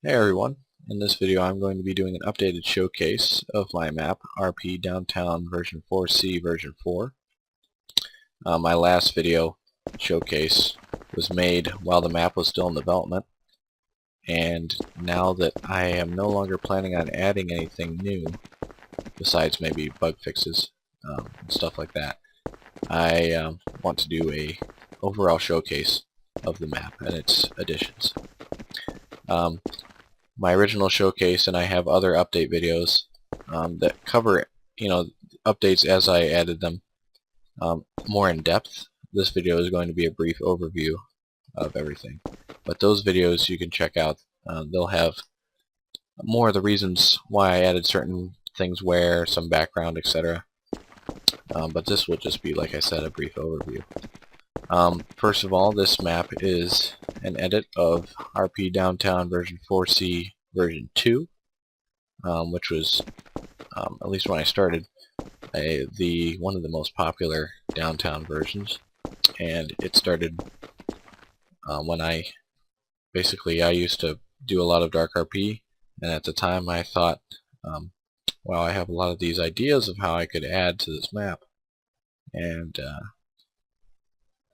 Hey everyone, in this video I'm going to be doing an updated showcase of my map, RP Downtown version 4C version 4. My last video showcase was made while the map was still in development, and now that I am no longer planning on adding anything new, besides maybe bug fixes and stuff like that, I want to do a overall showcase of the map and its additions. My original showcase, and I have other update videos that cover, updates as I added them more in depth. This video is going to be a brief overview of everything, but those videos you can check out. They'll have more of the reasons why I added certain things where, some background, etc. But this will just be, like I said, a brief overview. First of all, this map is an edit of RP Downtown version 4C version 2, which was, at least when I started, one of the most popular downtown versions. And it started when I used to do a lot of Dark RP, and at the time I thought, well, I have a lot of these ideas of how I could add to this map, and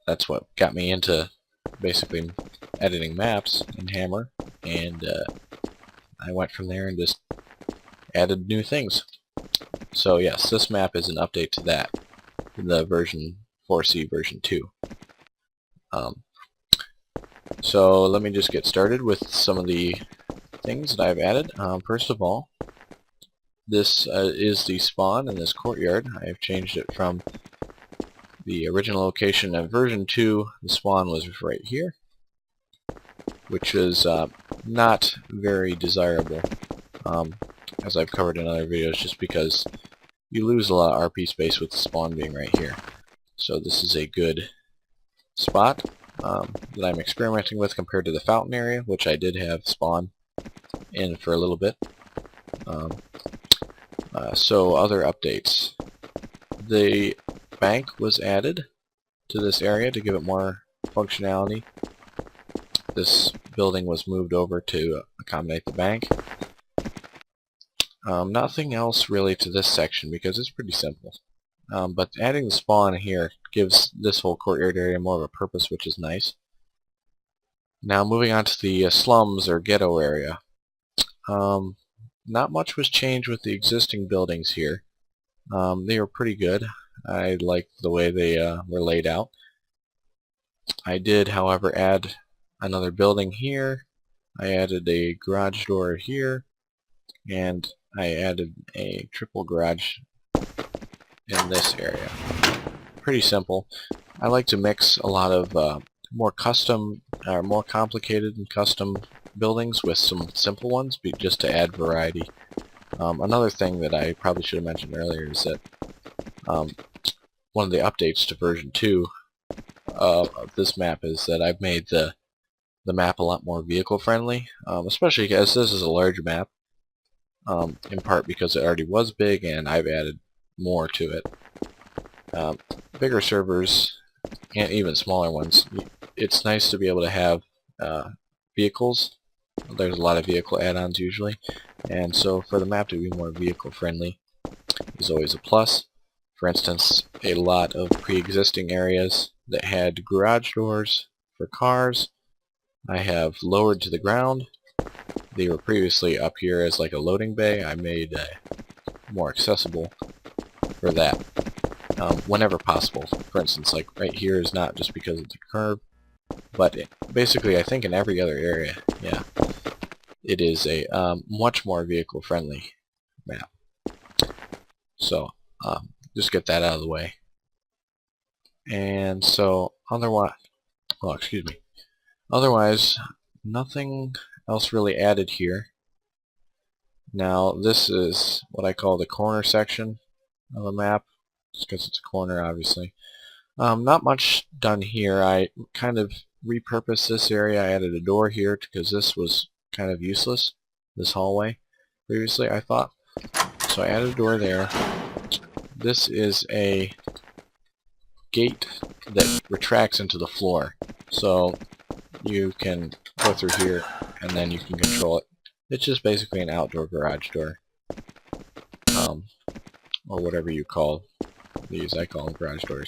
that's what got me into basically editing maps in Hammer, and I went from there and just added new things. So yes, this map is an update to that, the version 4C version 2. So let me just get started with some of the things that I've added. First of all, this is the spawn in this courtyard. I have changed it from the original location of version 2. The spawn was right here, which is not very desirable, as I've covered in other videos, just because you lose a lot of RP space with the spawn being right here. So this is a good spot that I'm experimenting with compared to the fountain area, which I did have spawn in for a little bit. So other updates. The bank was added to this area to give it more functionality. This building was moved over to accommodate the bank. Nothing else really to this section because it's pretty simple. But adding the spawn here gives this whole courtyard area more of a purpose, which is nice. Now moving on to the slums or ghetto area. Not much was changed with the existing buildings here. They were pretty good. I liked the way they were laid out. I did, however, add another building here. I added a garage door here, and I added a triple garage in this area. Pretty simple. I like to mix a lot of more custom, or more complicated and custom buildings with some simple ones, just to add variety. Another thing that I probably should have mentioned earlier is that one of the updates to version 2 of this map is that I've made the map a lot more vehicle friendly, especially because this is a large map, in part because it already was big and I've added more to it. Bigger servers and even smaller ones, it's nice to be able to have vehicles. There's a lot of vehicle add-ons usually, and so for the map to be more vehicle friendly is always a plus. For instance, a lot of pre-existing areas that had garage doors for cars I have lowered to the ground. They were previously up here as like a loading bay. I made more accessible for that whenever possible. For instance, like right here is not just because it's a curve, but basically I think in every other area, yeah, it is a much more vehicle friendly map. So just get that out of the way. And so otherwise, nothing else really added here. Now this is what I call the corner section of a map, just because it's a corner, obviously. Not much done here. I kind of repurposed this area. I added a door here because this was kind of useless, this hallway, previously, I thought. So I added a door there. This is a gate that retracts into the floor. So you can go through here and then you can control it It's just basically an outdoor garage door, or whatever you call these. I call them garage doors.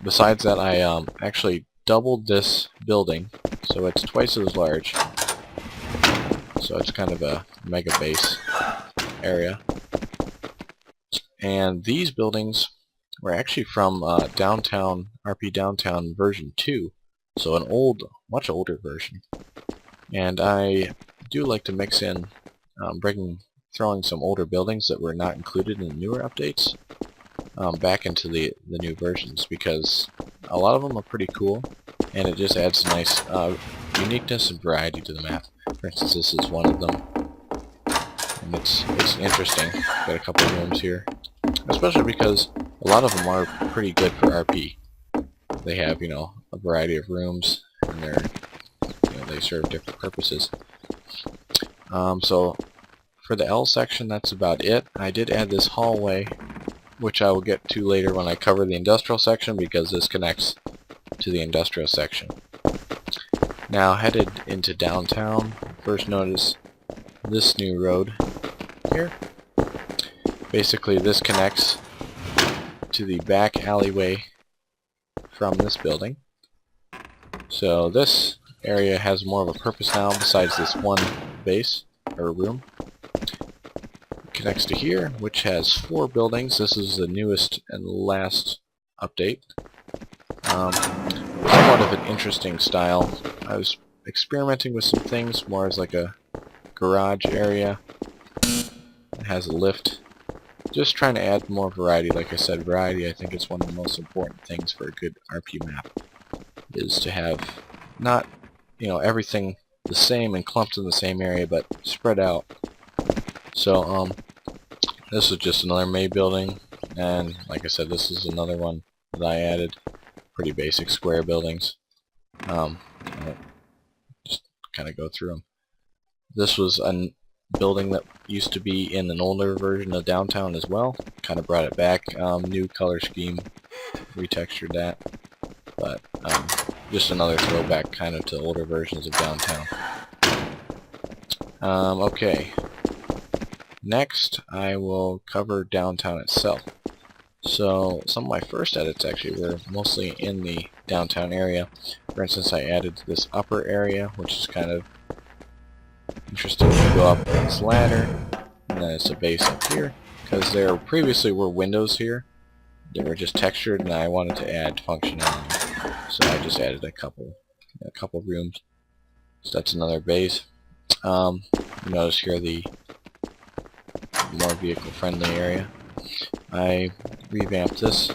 Besides that, I actually doubled this building, so it's twice as large. So it's kind of a mega base area. And these buildings were actually from Downtown RP Downtown version 2, so an old, much older version. And I do like to mix in throwing some older buildings that were not included in the newer updates back into the new versions, because a lot of them are pretty cool, and it just adds a nice uniqueness and variety to the map. For instance, this is one of them, and it's interesting. Got a couple of rooms here, especially because a lot of them are pretty good for RP. They have, a variety of rooms, and they serve different purposes. So for the L section, that's about it. I did add this hallway, which I will get to later when I cover the industrial section, because this connects to the industrial section. Now, headed into downtown, first notice this new road here. Basically, this connects to the back alleyway from this building. So this area has more of a purpose now, besides this one base, or room. It connects to here, which has 4 buildings. This is the newest and last update. Somewhat of an interesting style. I was experimenting with some things, more as like a garage area. It has a lift. Just trying to add more variety. Like I said, variety I think is one of the most important things for a good RP map, is to have not, everything the same and clumped in the same area, but spread out. So this is just another May building, and like I said, this is another one that I added. Pretty basic square buildings. I'll just kind of go through them. This was a building that used to be in an older version of Downtown as well. Kind of brought it back. New color scheme, retextured that. But just another throwback kind of to older versions of Downtown. Okay. Next, I will cover Downtown itself. So some of my first edits actually were mostly in the downtown area. For instance, I added this upper area, which is kind of interesting. You go up this ladder, and then it's a base up here, because there previously were windows here. They were just textured, and I wanted to add functionality, so I just added a couple rooms. So that's another base. You notice here the more vehicle-friendly area. I revamped this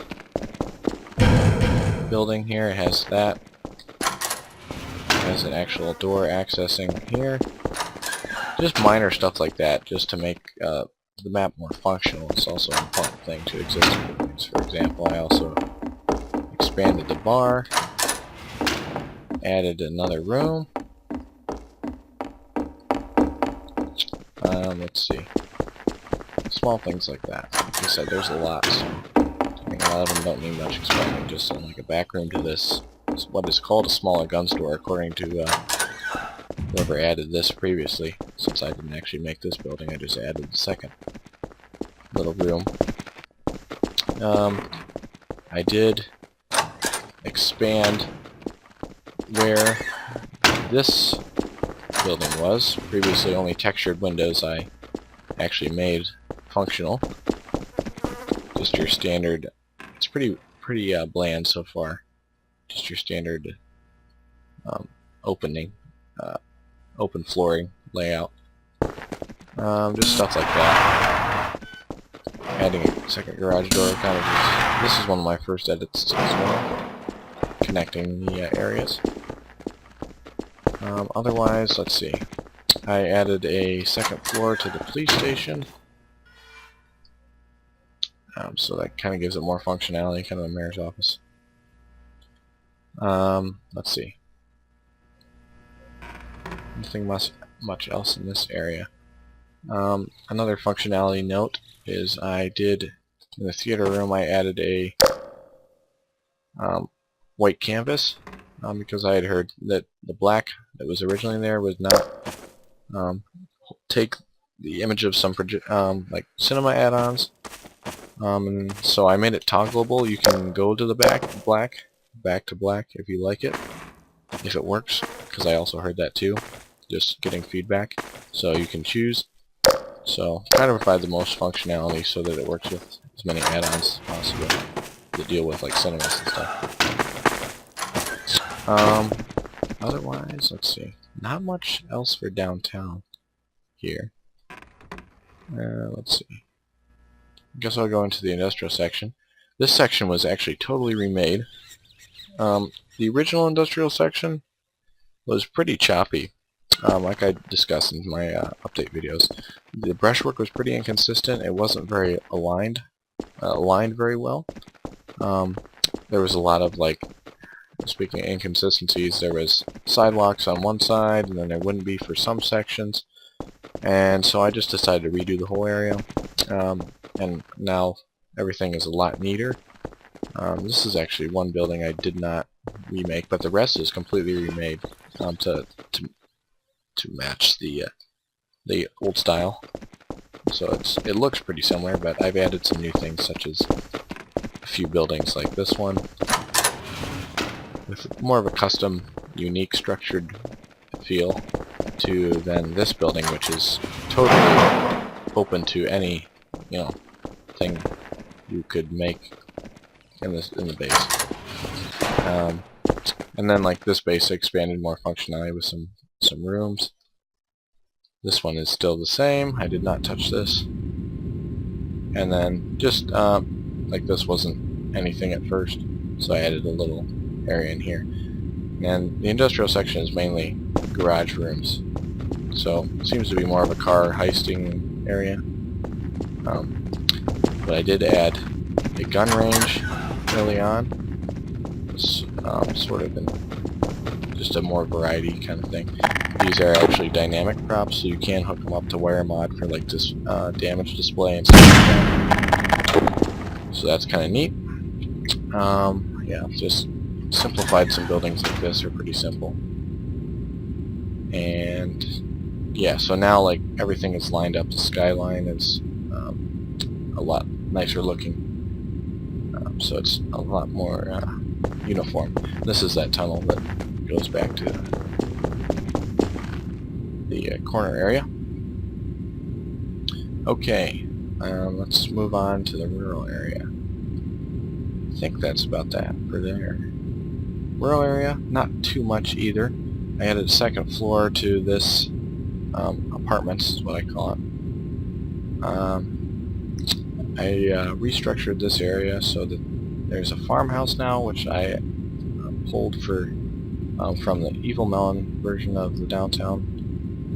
building here. It has that. It has an actual door accessing here. Just minor stuff like that, just to make the map more functional. It's also an important thing to existing buildings. For example, I also expanded the bar, added another room. Let's see. Small things like that. Like I said, there's a lot, so I think a lot of them don't need much explaining. Just like a back room to this, what is called a smaller gun store, according to whoever added this previously. Since I didn't actually make this building, I just added the second little room. I did expand where this building was. Previously only textured windows. I actually made functional. Just your standard. It's pretty bland so far. Just your standard open flooring layout. Just stuff like that. Adding a second garage door, kind of just. This is one of my first edits as well, connecting the areas. Otherwise, let's see. I added a second floor to the police station. So that kind of gives it more functionality, kind of a mayor's office. Let's see. Nothing much else in this area. Another functionality note is I did, in the theater room, I added a white canvas, because I had heard that the black that was originally there was not take the image of some like cinema add-ons, and so I made it toggleable. You can go to the back to black if you like it, if it works, because I also heard that too, just getting feedback. So you can choose. So try to provide the most functionality so that it works with as many add-ons as possible to deal with like cinemas and stuff. Otherwise, let's see, not much else for downtown here. Let's see. Guess I'll go into the industrial section. This section was actually totally remade. The original industrial section was pretty choppy, like I discussed in my update videos. The brushwork was pretty inconsistent. It wasn't very aligned very well. There was a lot of, like, speaking of inconsistencies, there was sidewalks on one side, and then there wouldn't be for some sections. And so I just decided to redo the whole area. And now everything is a lot neater. This is actually one building I did not remake, but the rest is completely remade to match the old style. So it looks pretty similar, but I've added some new things, such as a few buildings like this one, with more of a custom, unique, structured feel to than this building, which is totally open to any, you know, thing you could make in the base. And then, like, this base expanded more functionality with some rooms. This one is still the same. I did not touch this. And then just like, this wasn't anything at first, so I added a little area in here. And the industrial section is mainly garage rooms, so it seems to be more of a car heisting area. But I did add a gun range early on. It's sort of just a more variety kind of thing. These are actually dynamic props, so you can hook them up to wire mod for, like, this damage display and stuff like that. So that's kind of neat. Yeah, just simplified some buildings like this. Are pretty simple. And yeah, so now, like, everything is lined up. The skyline is a lot nicer looking, so it's a lot more uniform. This is that tunnel that goes back to the corner area. Okay, let's move on to the rural area. I think that's about that for there. Rural area, not too much either. I added a second floor to this apartments, is what I call it. I restructured this area so that there's a farmhouse now, which I pulled from the Evil Melon version of the downtown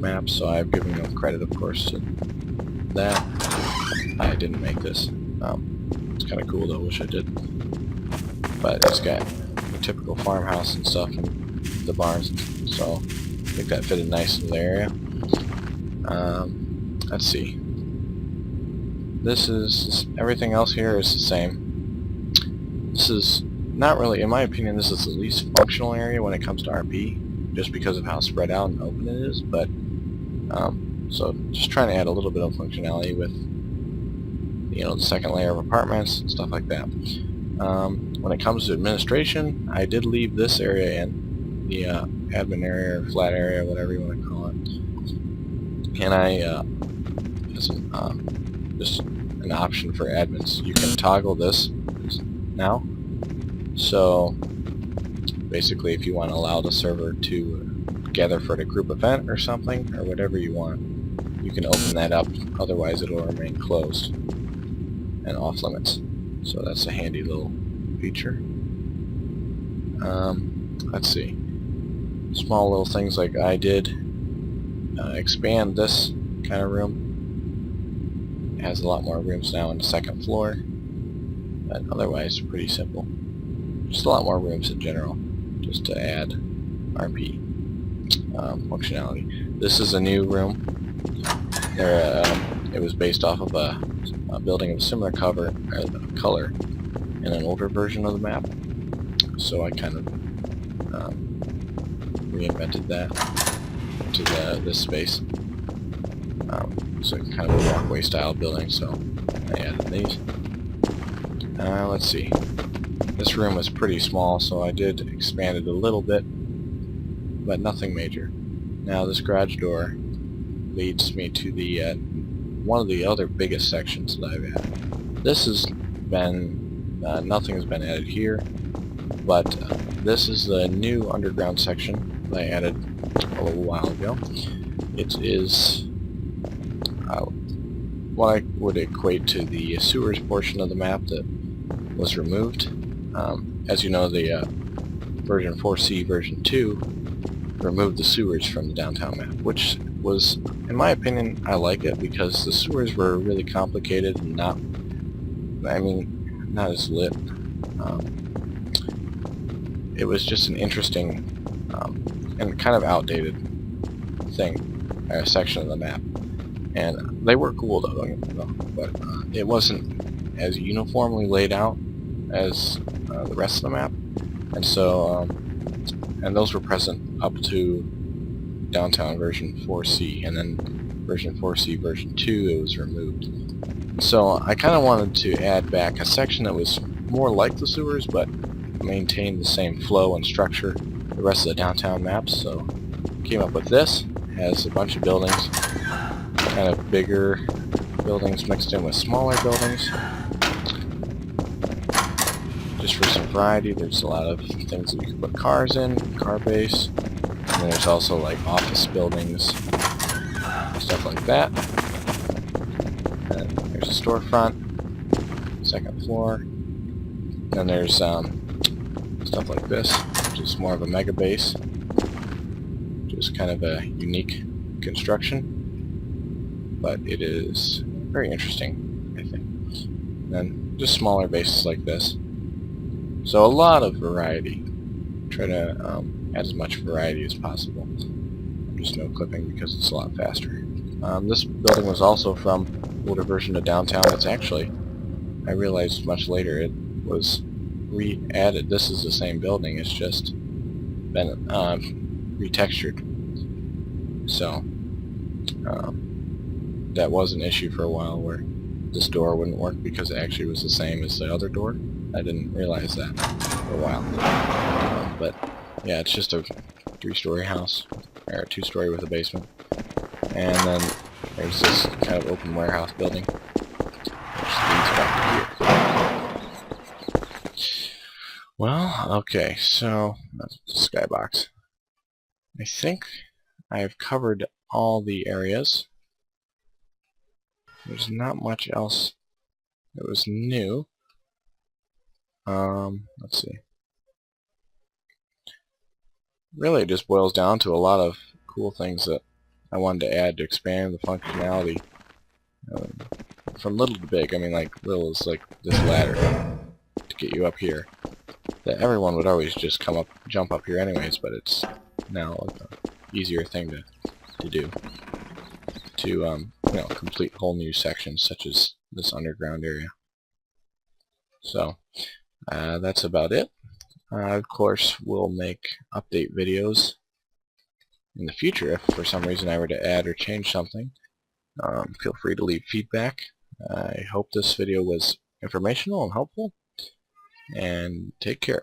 map, so I've given them credit, of course, to that. I didn't make this. It's kind of cool though, wish I did. But it's got a typical farmhouse and stuff, and the barns, so I think that fitted nice in the area. Let's see. This is, everything else here is the same. This is not really, in my opinion, this is the least functional area when it comes to RP, just because of how spread out and open it is, but so just trying to add a little bit of functionality with, you know, the second layer of apartments and stuff like that. When it comes to administration, I did leave this area in, the admin area or flat area, whatever you want to call it. And I, just an option for admins, you can toggle this now. So basically, if you want to allow the server to gather for a group event or something, or whatever you want, you can open that up. Otherwise, it will remain closed and off limits. So that's a handy little feature. Let's see. Small little things like I did expand this kind of room. It has a lot more rooms now on the second floor, but otherwise pretty simple. Just a lot more rooms in general, just to add RP functionality. This is a new room. It was based off of a building of a similar color in an older version of the map, so I kind of reinvented that. into this space. So kind of a walkway style building, so I added these. Let's see. This room was pretty small, so I did expand it a little bit, but nothing major. Now this garage door leads me to the one of the other biggest sections that I've added. This has been nothing has been added here, but this is the new underground section that I added a little while ago. It is what I would equate to the sewers portion of the map that was removed. As you know, the version 4C version 2 removed the sewers from the downtown map, which was, in my opinion, I like it because the sewers were really complicated and not as lit. It was just an interesting and kind of outdated section of the map. And they were cool though, don't get me wrong, but it wasn't as uniformly laid out as the rest of the map. And so, and those were present up to downtown version 4C, and then version 4C version 2 it was removed. So I kind of wanted to add back a section that was more like the sewers, but maintained the same flow and structure the rest of the downtown maps. So came up with this. Has a bunch of buildings, kind of bigger buildings mixed in with smaller buildings. Just for some variety, there's a lot of things that you can put cars in, car base, and there's also like office buildings, stuff like that. And there's a storefront, second floor. Then there's stuff like this, which is more of a mega base, which is kind of a unique construction, but it is very interesting, I think. And then just smaller bases like this. So a lot of variety. Try to add as much variety as possible. Just no clipping because it's a lot faster. This building was also from older version of downtown. It's actually, I realized much later, it was re-added. This is the same building, it's just been retextured. So that was an issue for a while where this door wouldn't work because it actually was the same as the other door. I didn't realize that for a while. But yeah, it's just a 3-story house, or a 2-story with a basement. And then there's this kind of open warehouse building, which leads back to here. Well, okay, so that's the skybox. I think I've covered all the areas. There's not much else that was new. Let's see. Really, it just boils down to a lot of cool things that I wanted to add to expand the functionality from little to big. I mean, like, little is like this ladder to get you up here. That everyone would always just jump up here anyways, but it's now like an easier thing to do. To, you know, complete whole new sections such as this underground area. So, that's about it. Of course, we'll make update videos in the future if for some reason I were to add or change something. Feel free to leave feedback. I hope this video was informational and helpful, and take care.